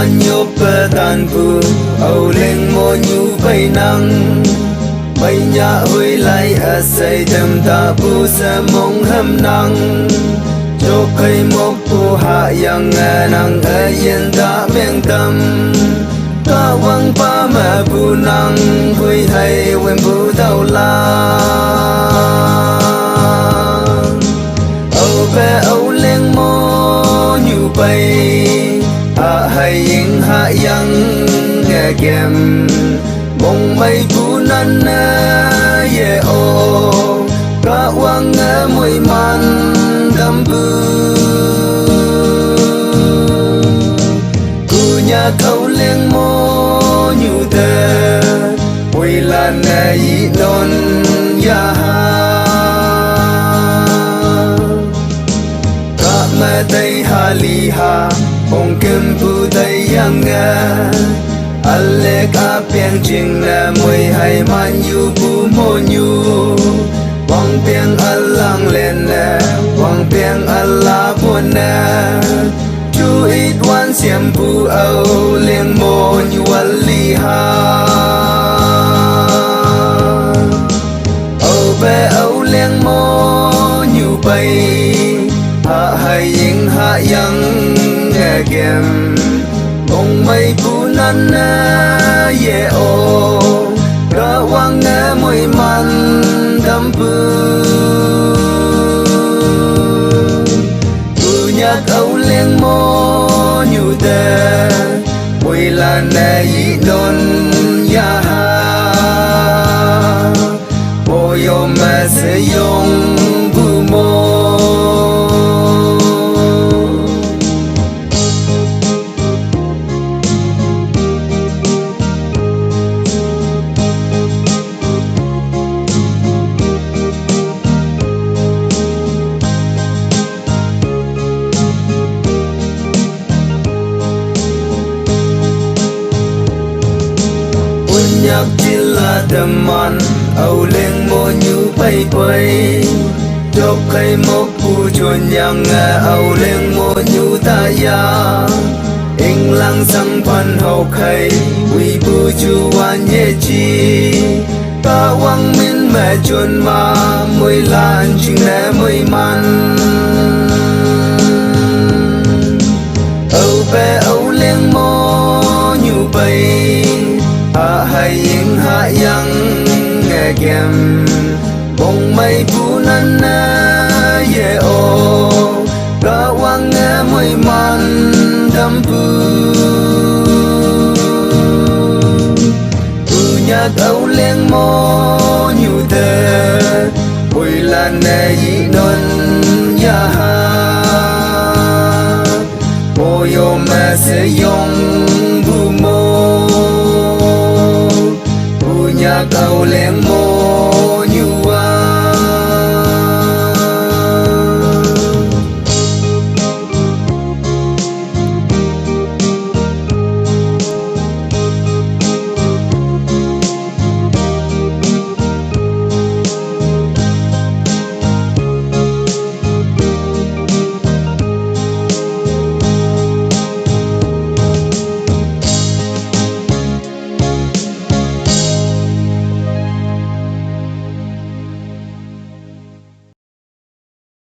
nhộp tàn phù âu lên mô nhu bay năng bay nhà huy lại ở xây đầm ta bu sa mong hâm năng cho cây mốc bu hạ yang năng ở yên ta miệng tâm ta quăng pa mà bu năng huy hay quên bu đau la âu bé âu lên mô nhu bay hay yên hạ yang nghe kem mong mây bu nan ye o cả quang mùi man đâm bư cu nhà thâu lên mô nhu tơ mùi lan y non ya cả mẹ tây ha li ha ông kim bu tây yang alle ka piang ching na mui hai man yu bu mo nyu wang piang allang len na wang piang alla buồn na chu ít wan xiêm bu âu liang mo nyu ali ha âu be âu liang mo nyu bay ha hai ying ha yang nghe kem mong mây bu nan ye o cả quang mùi man đâm bư bu nhạc âu lên mô nhu tê mùi lan y non ya mô yo mẹ sẽ yong bu mô nhạc chỉ là đầm man âu lên mô nhu bay bay chốc cây mốc bu chuồn yang âu lên mô nhu ta ya in lang sang pan hậu khay quy bu chu wan ye chi ta wang min mẹ chuồn ma mùi lan ching nè mùi man âu bé âu lên mô nhu bay hay yên hạ yang nghe kem mong mây bu nan ye o cả quang mùi man đâm bư bu nhạc âu lên mô nhu tê mùi lan y non ya mô yo mẹ sẽ yong bu mô nhạc âu lên mô